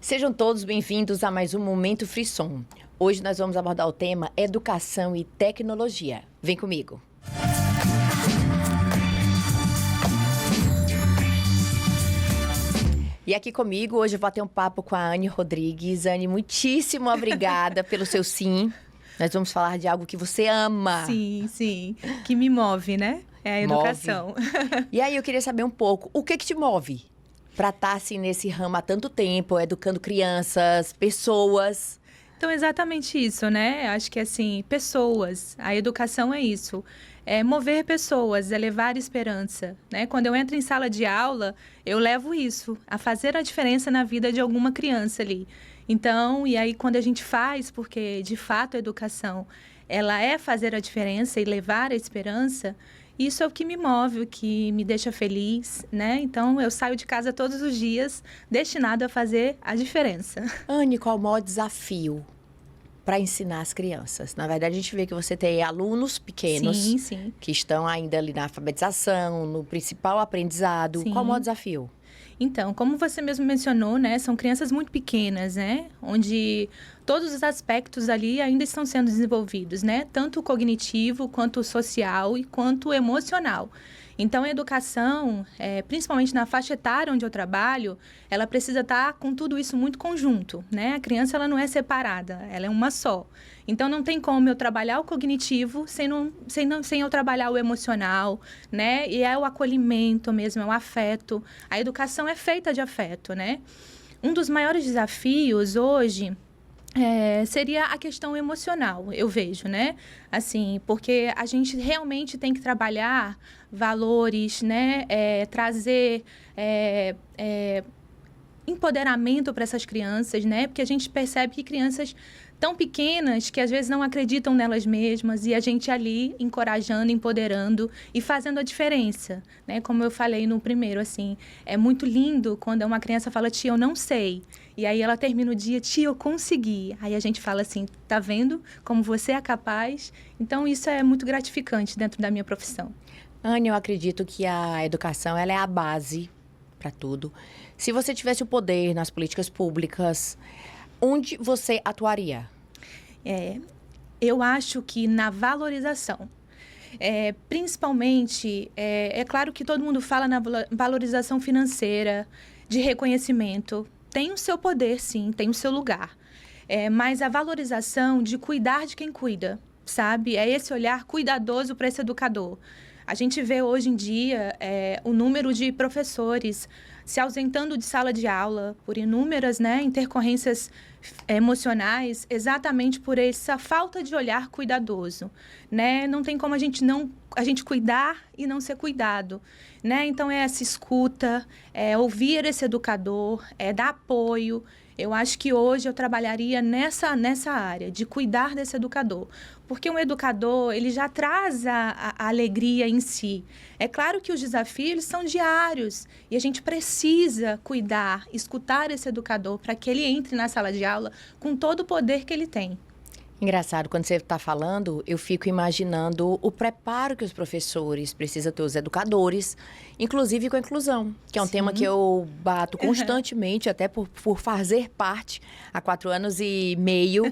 Sejam todos bem-vindos a mais um Momento Frisson. Hoje nós vamos abordar o tema Educação e Tecnologia. Vem comigo. E aqui comigo, hoje eu vou ter um papo com a Anne Rodrigues. Anne, muitíssimo obrigada pelo seu sim. Nós vamos falar de algo que você ama. Sim, que me move, né? É a educação. E aí eu queria saber um pouco, o que te move para estar assim nesse ramo há tanto tempo, educando crianças, pessoas? Então, exatamente isso, né? Acho que, assim, pessoas, a educação é isso. É mover pessoas, é levar esperança, né? Quando eu entro em sala de aula, eu levo isso, a fazer a diferença na vida de alguma criança ali. Então, e aí quando a gente faz, porque de fato a educação, ela é fazer a diferença e levar a esperança, isso é o que me move, o que me deixa feliz, né? Então, eu saio de casa todos os dias destinado a fazer a diferença. Anne, qual o maior desafio para ensinar as crianças? Na verdade, a gente vê que você tem alunos pequenos Sim. que estão ainda ali na alfabetização, no principal aprendizado. Sim. Qual o maior desafio? Então, como você mesmo mencionou, né, são crianças muito pequenas, né, onde todos os aspectos ali ainda estão sendo desenvolvidos, né, tanto o cognitivo, quanto o social e quanto o emocional. Então, a educação, principalmente na faixa etária onde eu trabalho, ela precisa estar com tudo isso muito conjunto, né? A criança, ela não é separada, ela é uma só. Então, não tem como eu trabalhar o cognitivo sem eu trabalhar o emocional, né? E é o acolhimento mesmo, é o afeto. A educação é feita de afeto, né? Um dos maiores desafios hoje seria a questão emocional, eu vejo, né? Assim, porque a gente realmente tem que trabalhar valores, né? Trazer empoderamento para essas crianças, né? Porque a gente percebe que crianças tão pequenas que às vezes não acreditam nelas mesmas e a gente ali encorajando, empoderando e fazendo a diferença, né? Como eu falei no primeiro, assim, é muito lindo quando uma criança fala, tia, eu não sei. E aí ela termina o dia, tia, eu consegui. Aí a gente fala assim, tá vendo como você é capaz? Então isso é muito gratificante dentro da minha profissão. Anne, eu acredito que a educação ela é a base para tudo. Se você tivesse o poder nas políticas públicas, onde você atuaria? Eu acho que na valorização. Principalmente, é claro que todo mundo fala na valorização financeira, de reconhecimento. Tem o seu poder, sim, tem o seu lugar. Mas a valorização de cuidar de quem cuida, sabe? É esse olhar cuidadoso para esse educador. A gente vê hoje em dia o número de professores se ausentando de sala de aula por inúmeras, né, intercorrências emocionais, exatamente por essa falta de olhar cuidadoso, né? Não tem como a gente cuidar e não ser cuidado, né? Então é essa escuta, ouvir esse educador, dar apoio. Eu acho que hoje eu trabalharia nessa área, de cuidar desse educador. Porque um educador, ele já traz a alegria em si. É claro que os desafios são diários e a gente precisa cuidar, escutar esse educador para que ele entre na sala de aula com todo o poder que ele tem. Engraçado, quando você está falando, eu fico imaginando o preparo que os professores precisam ter, os educadores, inclusive com a inclusão, que é um tema que eu bato constantemente, até por fazer parte há 4 anos e meio.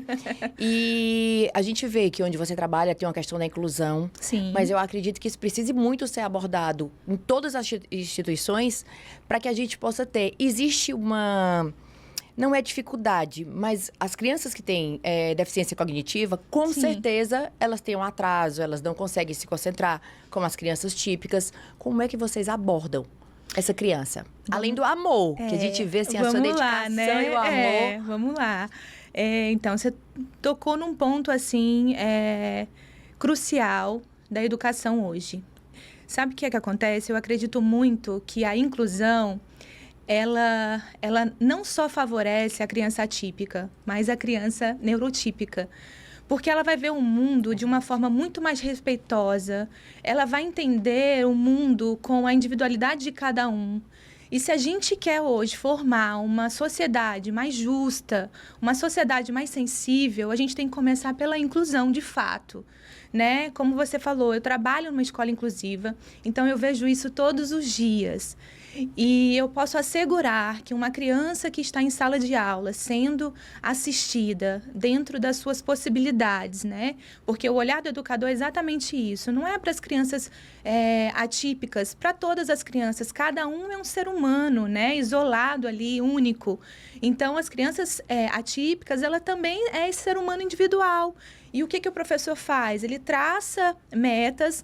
E a gente vê que onde você trabalha tem uma questão da inclusão, Sim. Mas eu acredito que isso precise muito ser abordado em todas as instituições para que a gente possa ter. Existe uma... Não é dificuldade, mas as crianças que têm deficiência cognitiva, com Sim. certeza elas têm um atraso, elas não conseguem se concentrar, como as crianças típicas. Como é que vocês abordam essa criança? Além do amor, que a gente vê assim, a sua dedicação lá, né? e o amor. Vamos lá. Então, você tocou num ponto, assim, crucial da educação hoje. Sabe o que é que acontece? Eu acredito muito que a inclusão... Ela não só favorece a criança atípica, mas a criança neurotípica. Porque ela vai ver o mundo de uma forma muito mais respeitosa, ela vai entender o mundo com a individualidade de cada um. E se a gente quer hoje formar uma sociedade mais justa, uma sociedade mais sensível, a gente tem que começar pela inclusão de fato, né? Como você falou, eu trabalho numa escola inclusiva, então eu vejo isso todos os dias. E eu posso assegurar que uma criança que está em sala de aula, sendo assistida dentro das suas possibilidades, né? Porque o olhar do educador é exatamente isso. Não é para as crianças atípicas, para todas as crianças. Cada um é um ser humano, né? Isolado ali, único. Então, as crianças atípicas, ela também é esse ser humano individual. E o que o professor faz? Ele traça metas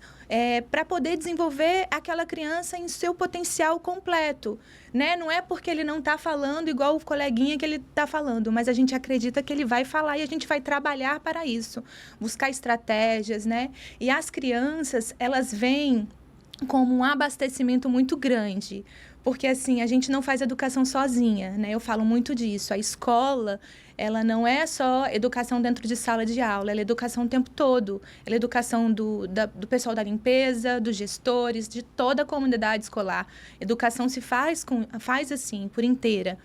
para poder desenvolver aquela criança em seu potencial completo, né? Não é porque ele não está falando igual o coleguinha que ele está falando, mas a gente acredita que ele vai falar e a gente vai trabalhar para isso, buscar estratégias, né? E as crianças, elas vêm como um abastecimento muito grande, porque assim, a gente não faz educação sozinha, né? Eu falo muito disso. A escola, ela não é só educação dentro de sala de aula, ela é educação o tempo todo. Ela é educação do pessoal da limpeza, dos gestores, de toda a comunidade escolar. Educação se faz assim, por inteira.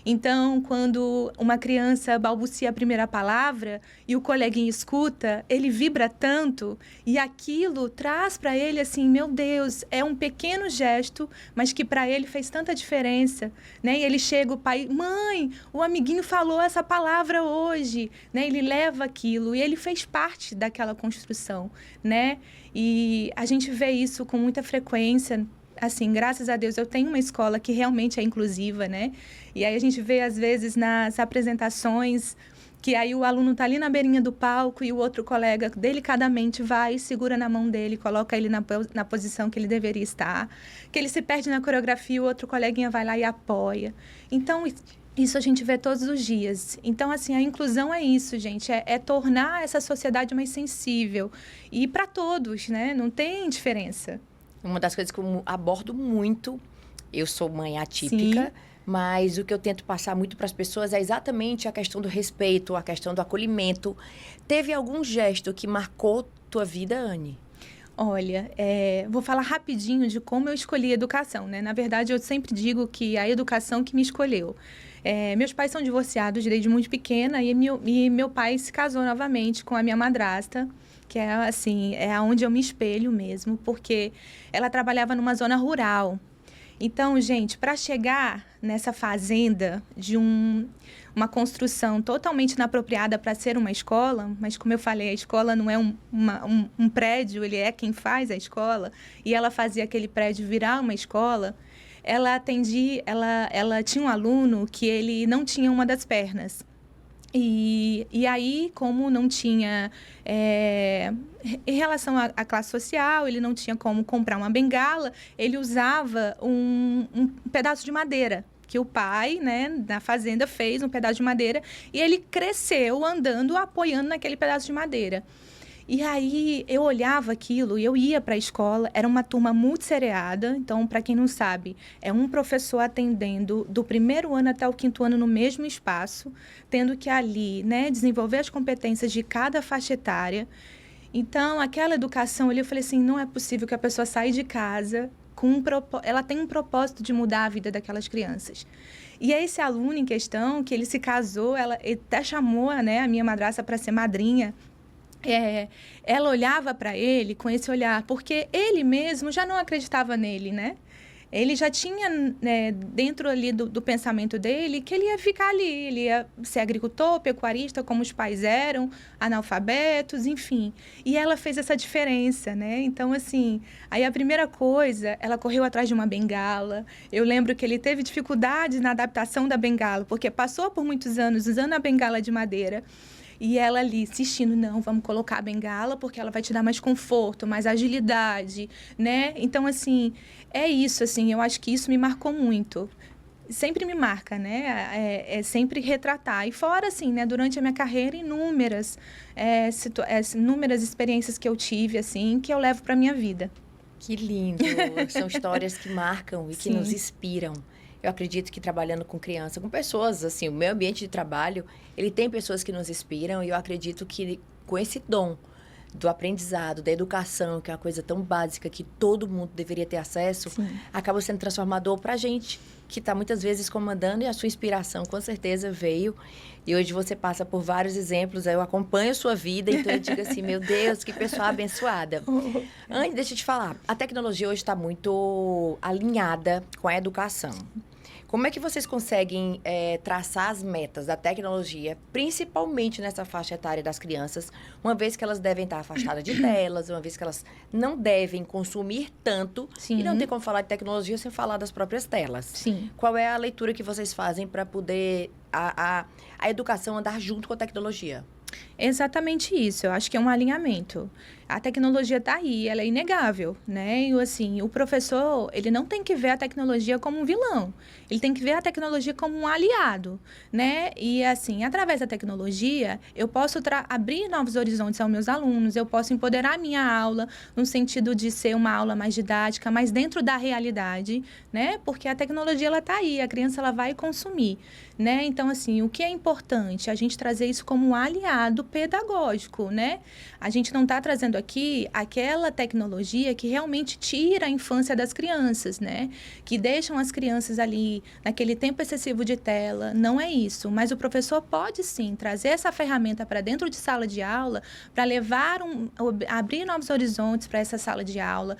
Então, quando uma criança balbucia a primeira palavra e o coleguinha escuta, ele vibra tanto e aquilo traz para ele assim, meu Deus, é um pequeno gesto, mas que para ele fez tanta diferença, né? E ele chega, o pai, mãe, o amiguinho falou essa palavra hoje, né? Ele leva aquilo e ele fez parte daquela construção, né? E a gente vê isso com muita frequência. Assim, graças a Deus, eu tenho uma escola que realmente é inclusiva, né? E aí a gente vê, às vezes, nas apresentações, que aí o aluno está ali na beirinha do palco e o outro colega delicadamente vai, segura na mão dele, coloca ele na posição que ele deveria estar, que ele se perde na coreografia, o outro coleguinha vai lá e apoia. Então, isso a gente vê todos os dias. Então, assim, a inclusão é isso, gente, é tornar essa sociedade mais sensível. E para todos, né? Não tem diferença. Uma das coisas que eu abordo muito, eu sou mãe atípica, sim, mas o que eu tento passar muito para as pessoas é exatamente a questão do respeito, a questão do acolhimento. Teve algum gesto que marcou tua vida, Anne? Olha, vou falar rapidinho de como eu escolhi a educação, né? Na verdade, eu sempre digo que a educação que me escolheu. Meus pais são divorciados desde muito pequena e meu pai se casou novamente com a minha madrasta, que é assim, é onde eu me espelho mesmo, porque ela trabalhava numa zona rural. Então, gente, para chegar nessa fazenda de uma construção totalmente inapropriada para ser uma escola, mas como eu falei, a escola não é um prédio, ele é quem faz a escola, e ela fazia aquele prédio virar uma escola, ela tinha um aluno que ele não tinha uma das pernas. E aí, como não tinha, em relação à classe social, ele não tinha como comprar uma bengala, ele usava um pedaço de madeira, que o pai, né, na fazenda fez um pedaço de madeira, e ele cresceu andando, apoiando naquele pedaço de madeira. E aí, eu olhava aquilo e eu ia para a escola, era uma turma multissereada, então, para quem não sabe, é um professor atendendo do primeiro ano até o 5º ano no mesmo espaço, tendo que ali, né, desenvolver as competências de cada faixa etária. Então, aquela educação ali, eu falei assim, não é possível que a pessoa saia de casa com ela tem um propósito de mudar a vida daquelas crianças. E é esse aluno em questão, que ele se casou, ela até chamou, né, a minha madrasta para ser madrinha. Ela olhava para ele com esse olhar, porque ele mesmo já não acreditava nele, né? Ele já tinha, né, dentro ali do pensamento dele que ele ia ficar ali, ele ia ser agricultor, pecuarista, como os pais eram, analfabetos, enfim. E ela fez essa diferença, né? Então, assim, aí a primeira coisa, ela correu atrás de uma bengala. Eu lembro que ele teve dificuldades na adaptação da bengala, porque passou por muitos anos usando a bengala de madeira. E ela ali insistindo, não, vamos colocar a bengala porque ela vai te dar mais conforto, mais agilidade, né? Então, assim, é isso, assim, eu acho que isso me marcou muito. Sempre me marca, né? É sempre retratar. E fora, assim, né? Durante a minha carreira, inúmeras experiências que eu tive, assim, que eu levo para minha vida. Que lindo! São histórias que marcam e que Sim. nos inspiram. Eu acredito que trabalhando com criança, com pessoas, assim, o meu ambiente de trabalho, ele tem pessoas que nos inspiram e eu acredito que com esse dom do aprendizado, da educação, que é uma coisa tão básica que todo mundo deveria ter acesso, acaba sendo transformador para a gente, que está muitas vezes comandando, e a sua inspiração com certeza veio. E hoje você passa por vários exemplos, eu acompanho a sua vida, então eu digo assim, meu Deus, que pessoa abençoada. Antes, deixa eu te falar, a tecnologia hoje está muito alinhada com a educação. Como é que vocês conseguem traçar as metas da tecnologia, principalmente nessa faixa etária das crianças, uma vez que elas devem estar afastadas de telas, uma vez que elas não devem consumir tanto, e não tem como falar de tecnologia sem falar das próprias telas. Sim. Qual é a leitura que vocês fazem para poder a educação andar junto com a tecnologia? Exatamente isso, eu acho que é um alinhamento. A tecnologia está aí, ela é inegável, né? E assim, o professor, ele não tem que ver a tecnologia como um vilão, ele tem que ver a tecnologia como um aliado, né? E assim, através da tecnologia, eu posso abrir novos horizontes aos meus alunos, eu posso empoderar a minha aula, no sentido de ser uma aula mais didática, mas dentro da realidade, né? Porque a tecnologia, ela está aí, a criança, ela vai consumir, né? Então, assim, o que é importante? A gente trazer isso como um aliado pedagógico, né? A gente não está trazendo aqui aquela tecnologia que realmente tira a infância das crianças, né? Que deixam as crianças ali naquele tempo excessivo de tela. Não é isso. Mas o professor pode sim trazer essa ferramenta para dentro de sala de aula, para abrir novos horizontes para essa sala de aula,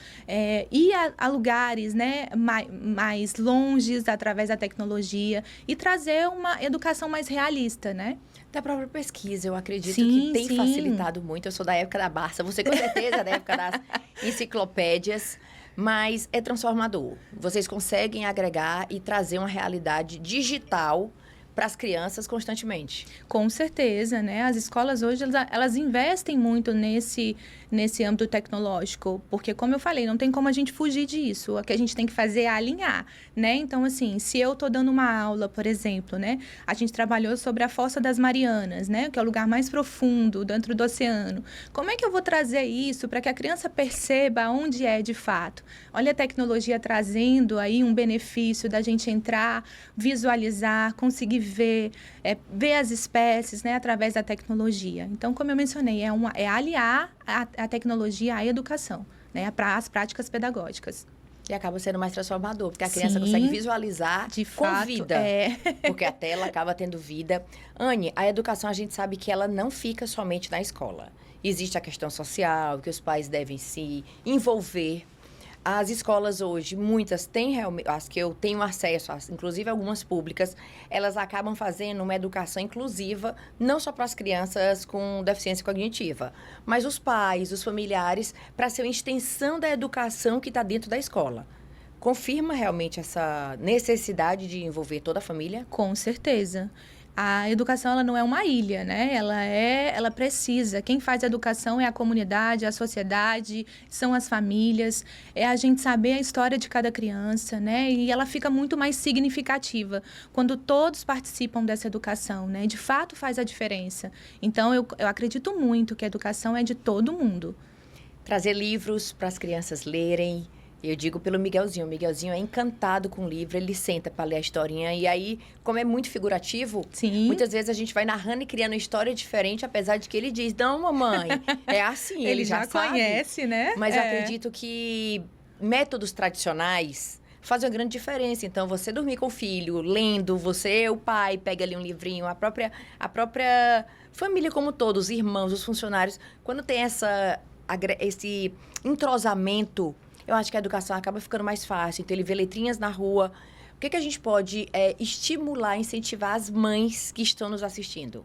ir a lugares, né, mais longes através da tecnologia e trazer uma educação mais realista, né? Da própria pesquisa, eu acredito que tem facilitado muito. Eu sou da época da Barça, você com certeza é da época das enciclopédias, mas é transformador. Vocês conseguem agregar e trazer uma realidade digital para as crianças constantemente. Com certeza, né? As escolas hoje, elas investem muito nesse âmbito tecnológico, porque, como eu falei, não tem como a gente fugir disso. O que a gente tem que fazer é alinhar, né? Então, assim, se eu estou dando uma aula, por exemplo, né? A gente trabalhou sobre a Fossa das Marianas, né? Que é o lugar mais profundo dentro do oceano. Como é que eu vou trazer isso para que a criança perceba onde é de fato? Olha a tecnologia trazendo aí um benefício da gente entrar, visualizar, conseguir ver as espécies, né, através da tecnologia. Então, como eu mencionei, é aliar a tecnologia à educação, né, para as práticas pedagógicas. E acaba sendo mais transformador, porque a criança consegue visualizar de com fato, vida. Porque a tela acaba tendo vida. Anne, a educação, a gente sabe que ela não fica somente na escola. Existe a questão social, que os pais devem se envolver. As escolas hoje, muitas têm realmente, as que eu tenho acesso, inclusive algumas públicas, elas acabam fazendo uma educação inclusiva, não só para as crianças com deficiência cognitiva, mas os pais, os familiares, para ser uma extensão da educação que está dentro da escola. Confirma realmente essa necessidade de envolver toda a família? Com certeza. A educação, ela não é uma ilha, né? Ela precisa. Quem faz a educação é a comunidade, a sociedade, são as famílias. É a gente saber a história de cada criança, né? E ela fica muito mais significativa quando todos participam dessa educação, né? De fato faz a diferença. Então, eu acredito muito que a educação é de todo mundo. Trazer livros para as crianças lerem. Eu digo pelo Miguelzinho. O Miguelzinho é encantado com o livro, ele senta para ler a historinha. E aí, como é muito figurativo, muitas vezes a gente vai narrando e criando uma história diferente, apesar de que ele diz, não, mamãe, é assim, ele já sabe. Conhece, né? Mas acredito que métodos tradicionais fazem uma grande diferença. Então, você dormir com o filho, lendo, você, o pai, pega ali um livrinho, a própria família como todos, os irmãos, os funcionários, quando tem esse entrosamento, eu acho que a educação acaba ficando mais fácil. Então, ele vê letrinhas na rua. O que a gente pode estimular, incentivar as mães que estão nos assistindo?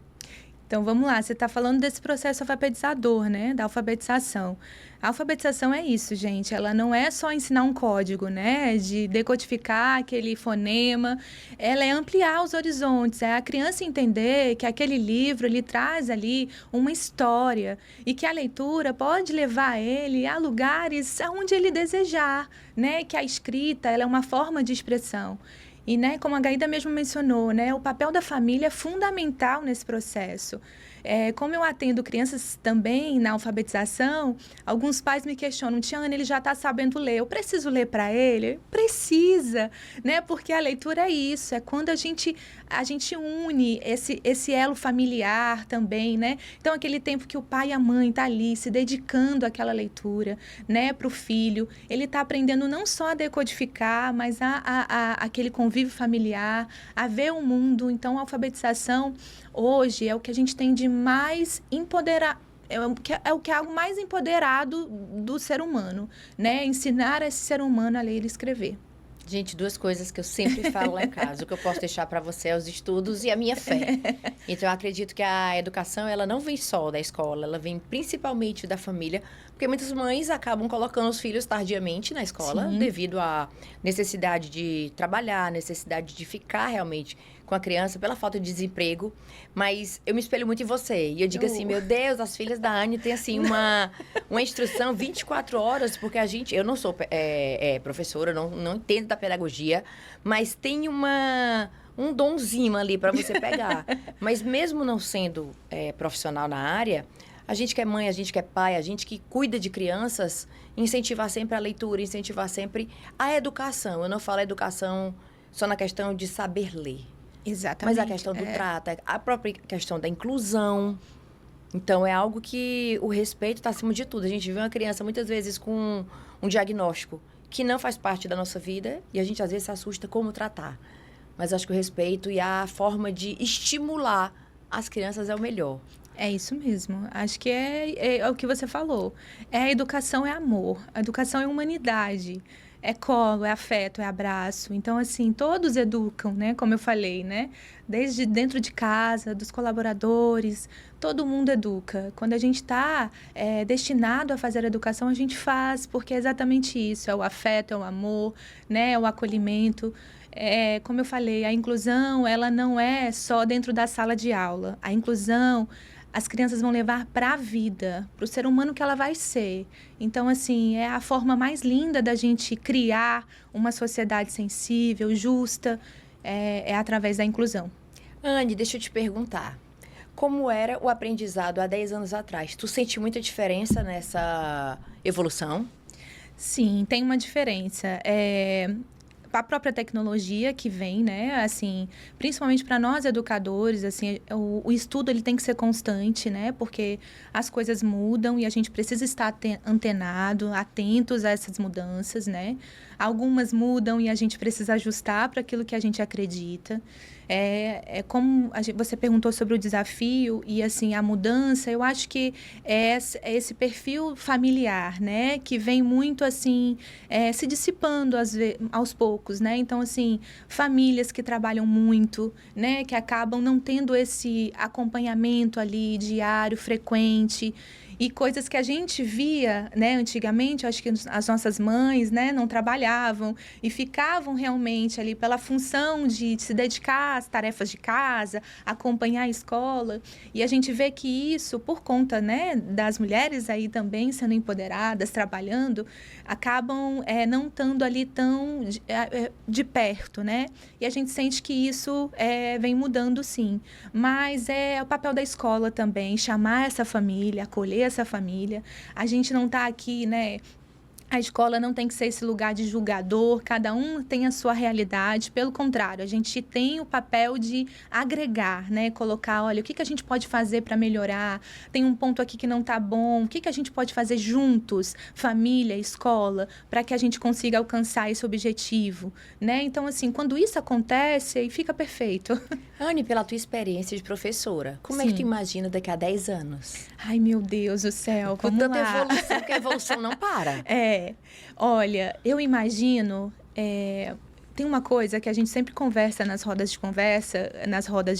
Então, vamos lá. Você está falando desse processo alfabetizador, né? Da alfabetização. A alfabetização é isso, gente. Ela não é só ensinar um código, né? De decodificar aquele fonema. Ela é ampliar os horizontes. É a criança entender que aquele livro, ele traz ali uma história. E que a leitura pode levar ele a lugares aonde ele desejar, né? Que a escrita, ela é uma forma de expressão. E, né, como a Gaída mesmo mencionou, né, o papel da família é fundamental nesse processo. Como eu atendo crianças também na alfabetização, alguns pais me questionam, Tiana, ele já está sabendo ler, eu preciso ler para ele? Precisa, né? Porque a leitura é isso, é quando a gente a gente une esse elo familiar também, né? Então, aquele tempo que o pai e a mãe tá ali se dedicando àquela leitura, né, para o filho, ele está aprendendo não só a decodificar, mas aquele convívio familiar, a ver o mundo. Então, a alfabetização hoje é o que a gente tem de mais empoderar. É o que é algo mais empoderado do ser humano, né? Ensinar esse ser humano a ler e escrever. Gente, duas coisas que eu sempre falo lá em casa. O que eu posso deixar para você é os estudos e a minha fé. Então, eu acredito que a educação, ela não vem só da escola, ela vem principalmente da família, porque muitas mães acabam colocando os filhos tardiamente na escola, Sim. devido à necessidade de trabalhar, necessidade de ficar realmente com a criança, pela falta de desemprego. Mas eu me espelho muito em você. E eu digo assim, meu Deus, as filhas da Anne têm, assim, uma instrução 24 horas, porque eu não sou professora, não entendo da pedagogia, mas tem um donzinho ali para você pegar. Mas mesmo não sendo profissional na área, a gente que é mãe, a gente que é pai, a gente que cuida de crianças, incentivar sempre a leitura, incentivar sempre a educação. Eu não falo educação só na questão de saber ler. Exatamente. Mas a questão do trato, a própria questão da inclusão. Então, é algo que o respeito está acima de tudo. A gente vê uma criança, muitas vezes, com um diagnóstico que não faz parte da nossa vida e a gente, às vezes, se assusta como tratar. Mas acho que o respeito e a forma de estimular as crianças é o melhor. É isso mesmo. Acho que é o que você falou. A educação é amor, a educação é humanidade. É colo, é afeto, é abraço. Então, assim, todos educam, né? Como eu falei, né? Desde dentro de casa, dos colaboradores, todo mundo educa. Quando a gente está destinado a fazer a educação, a gente faz, porque é exatamente isso. É o afeto, é o amor, né? É o acolhimento. Como eu falei, a inclusão, ela não é só dentro da sala de aula. A inclusão, as crianças vão levar para a vida, para o ser humano que ela vai ser. Então, assim, é a forma mais linda da gente criar uma sociedade sensível, justa, através da inclusão. Anne, deixa eu te perguntar. Como era o aprendizado há 10 anos atrás? Tu sente muita diferença nessa evolução? Sim, tem uma diferença. A própria tecnologia que vem, né, assim, principalmente para nós educadores, assim, o estudo ele tem que ser constante, né, porque as coisas mudam e a gente precisa estar antenado, atentos a essas mudanças, né. Algumas mudam e a gente precisa ajustar para aquilo que a gente acredita. Como você perguntou sobre o desafio e, assim, a mudança, eu acho que é esse perfil familiar, né? Que vem muito, assim, se dissipando aos poucos, né? Então, assim, famílias que trabalham muito, né? Que acabam não tendo esse acompanhamento ali diário, frequente. E coisas que a gente via, né, antigamente, acho que as nossas mães, né, não trabalhavam e ficavam realmente ali pela função de se dedicar às tarefas de casa, acompanhar a escola. E a gente vê que isso, por conta, né, das mulheres aí também sendo empoderadas, trabalhando, acabam não estando ali tão de perto, né? E a gente sente que isso vem mudando, sim. Mas é o papel da escola também, chamar essa família, acolher essa família. A gente não está aqui, né? A escola não tem que ser esse lugar de julgador, cada um tem a sua realidade. Pelo contrário, a gente tem o papel de agregar, né? Colocar, olha, o que a gente pode fazer para melhorar? Tem um ponto aqui que não está bom. O que a gente pode fazer juntos, família, escola, para que a gente consiga alcançar esse objetivo, né? Então, assim, quando isso acontece, aí fica perfeito. Anne, pela tua experiência de professora, como é que tu imagina daqui a 10 anos? Ai, meu Deus do céu, Com vamos tanta lá. evolução, porque a evolução não para. Olha, eu imagino, tem uma coisa que a gente sempre conversa nas rodas de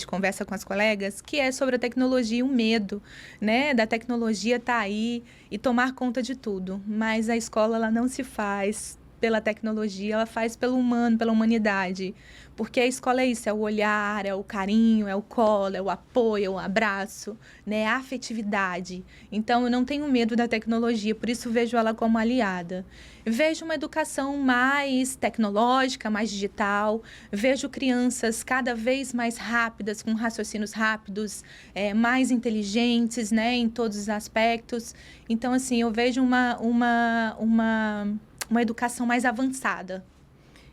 conversa com as colegas, que é sobre a tecnologia e o medo, né? Da tecnologia estar aí e tomar conta de tudo. Mas a escola, ela não se faz pela tecnologia, ela faz pelo humano, pela humanidade. Porque a escola é isso, é o olhar, é o carinho, é o colo, é o apoio, é o abraço, né? A afetividade. Então, eu não tenho medo da tecnologia, por isso vejo ela como aliada. Vejo uma educação mais tecnológica, mais digital. Vejo crianças cada vez mais rápidas, com raciocínios rápidos, mais inteligentes, né? Em todos os aspectos. Então, assim, eu vejo uma educação mais avançada.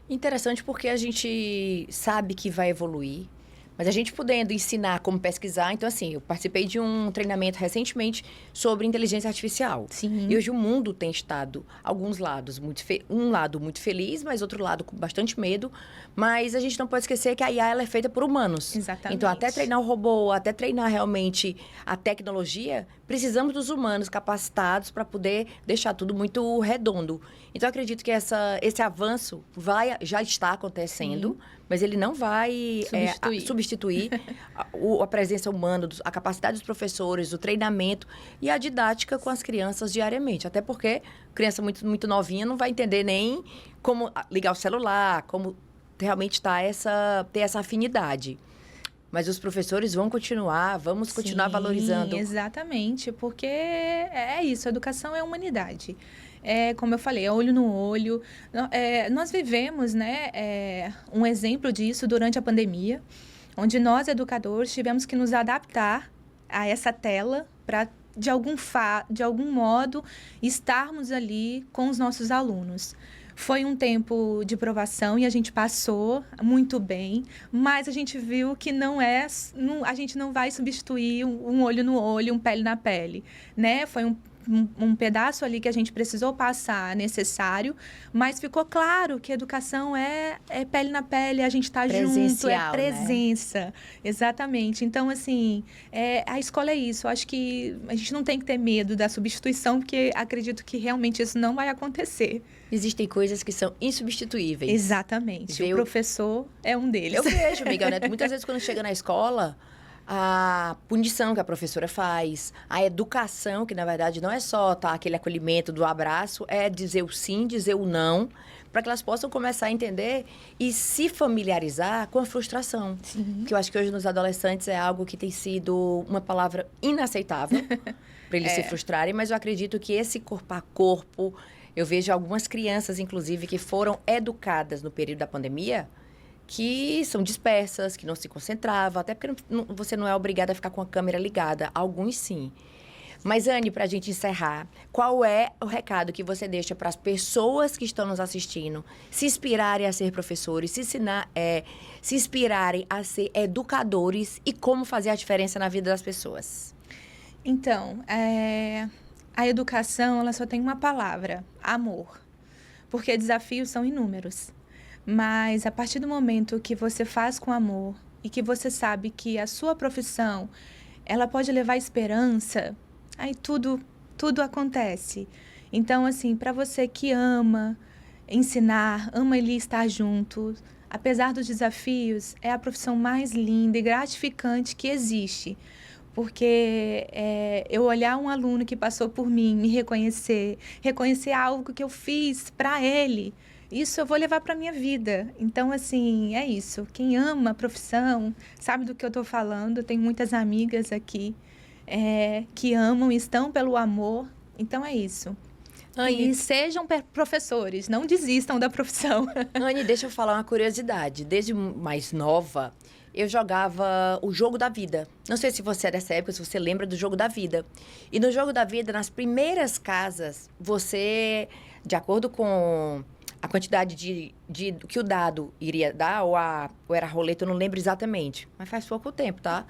Interessante porque a gente sabe que vai evoluir, Mas a gente podendo ensinar como pesquisar, então assim, eu participei de um treinamento recentemente sobre inteligência artificial. Sim. E hoje o mundo tem estado alguns lados um lado muito feliz, mas outro lado com bastante medo. Mas a gente não pode esquecer que a IA ela é feita por humanos. Exatamente. Então até treinar o robô, até treinar realmente a tecnologia, precisamos dos humanos capacitados para poder deixar tudo muito redondo. Então eu acredito que esse avanço já está acontecendo. Sim. Mas ele não vai substituir a presença humana, a capacidade dos professores, o treinamento e a didática com as crianças diariamente. Até porque criança muito novinha não vai entender nem como ligar o celular, como realmente ter essa afinidade. Mas os professores vamos continuar valorizando. Exatamente, porque é isso, a educação é humanidade. Como eu falei, é olho no olho. Nós vivemos, né, um exemplo disso durante a pandemia, onde nós, educadores, tivemos que nos adaptar a essa tela para, de algum modo, estarmos ali com os nossos alunos. Foi um tempo de provação e a gente passou muito bem, mas a gente viu que a gente não vai substituir um olho no olho, um pele na pele, né? Foi um pedaço ali que a gente precisou passar necessário, mas ficou claro que educação é pele na pele, a gente está junto, é presença. Né? Exatamente. Então, assim, a escola é isso. Eu acho que a gente não tem que ter medo da substituição, porque acredito que realmente isso não vai acontecer. Existem coisas que são insubstituíveis. Exatamente. O professor é um deles. Eu vejo, Miguel Neto, muitas vezes quando chega na escola, a punição que a professora faz, a educação, que na verdade não é só aquele acolhimento do abraço, é dizer o sim, dizer o não, para que elas possam começar a entender e se familiarizar com a frustração. Sim. Que eu acho que hoje nos adolescentes é algo que tem sido uma palavra inaceitável para eles se frustrarem, mas eu acredito que esse corpo a corpo, eu vejo algumas crianças, inclusive, que foram educadas no período da pandemia, que são dispersas, que não se concentravam, até porque você não é obrigada a ficar com a câmera ligada. Alguns sim. Mas, Anne, para a gente encerrar, qual é o recado que você deixa para as pessoas que estão nos assistindo se inspirarem a ser professores, se inspirarem a ser educadores e como fazer a diferença na vida das pessoas? Então, a educação ela só tem uma palavra: amor. Porque desafios são inúmeros. Mas a partir do momento que você faz com amor e que você sabe que a sua profissão ela pode levar esperança, aí tudo acontece. Então, assim, para você que ama ensinar, ama ali estar junto, apesar dos desafios, é a profissão mais linda e gratificante que existe. Porque eu olhar um aluno que passou por mim, me reconhecer algo que eu fiz para ele, isso eu vou levar para a minha vida. Então, assim, é isso. Quem ama a profissão, sabe do que eu estou falando. Tenho muitas amigas aqui que amam e estão pelo amor. Então, é isso. Anne, e sejam professores, não desistam da profissão. Anne, deixa eu falar uma curiosidade. Desde mais nova, eu jogava o Jogo da Vida. Não sei se você é dessa época, se você lembra do Jogo da Vida. E no Jogo da Vida, nas primeiras casas, você, de acordo com a quantidade de que o dado iria dar, ou era roleta, eu não lembro exatamente. Mas faz pouco tempo, tá?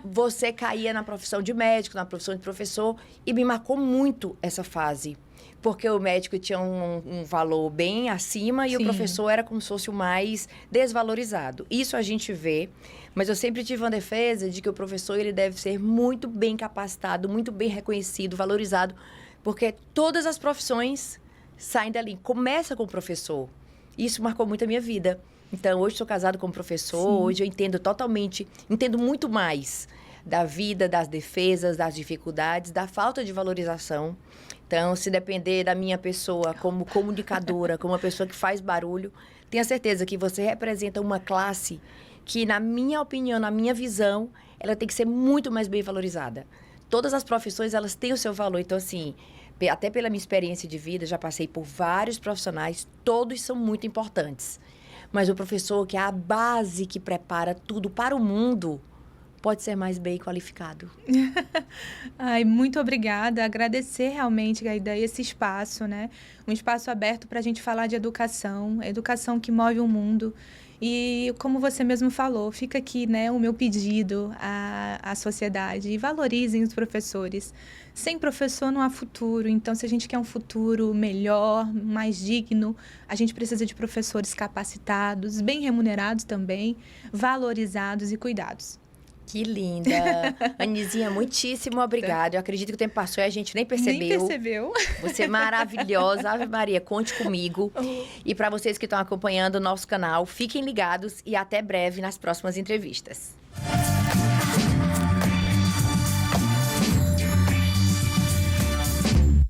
Você caía na profissão de médico, na profissão de professor. E me marcou muito essa fase. Porque o médico tinha um valor bem acima e o professor era como se fosse o mais desvalorizado. Isso a gente vê, mas eu sempre tive uma defesa de que o professor ele deve ser muito bem capacitado, muito bem reconhecido, valorizado, porque todas as profissões saem dali. Começa com o professor. Isso marcou muito a minha vida. Então, hoje sou casado com um professor, hoje eu entendo muito mais da vida, das defesas, das dificuldades, da falta de valorização. Então, se depender da minha pessoa como comunicadora, como uma pessoa que faz barulho, tenha certeza que você representa uma classe que, na minha opinião, na minha visão, ela tem que ser muito mais bem valorizada. Todas as profissões, elas têm o seu valor. Então, assim, até pela minha experiência de vida, já passei por vários profissionais, todos são muito importantes. Mas o professor, que é a base que prepara tudo para o mundo, pode ser mais bem qualificado. Ai, muito obrigada. Agradecer realmente, Gaida, esse espaço, né? Um espaço aberto para a gente falar de educação que move o mundo. E como você mesmo falou, fica aqui, né, o meu pedido à sociedade. E valorizem os professores. Sem professor não há futuro. Então, se a gente quer um futuro melhor, mais digno, a gente precisa de professores capacitados, bem remunerados também, valorizados e cuidados. Que linda! Anizinha, muitíssimo obrigada. Eu acredito que o tempo passou e a gente nem percebeu. Nem percebeu. Você é maravilhosa. Ave Maria, conte comigo. E para vocês que estão acompanhando o nosso canal, fiquem ligados e até breve nas próximas entrevistas.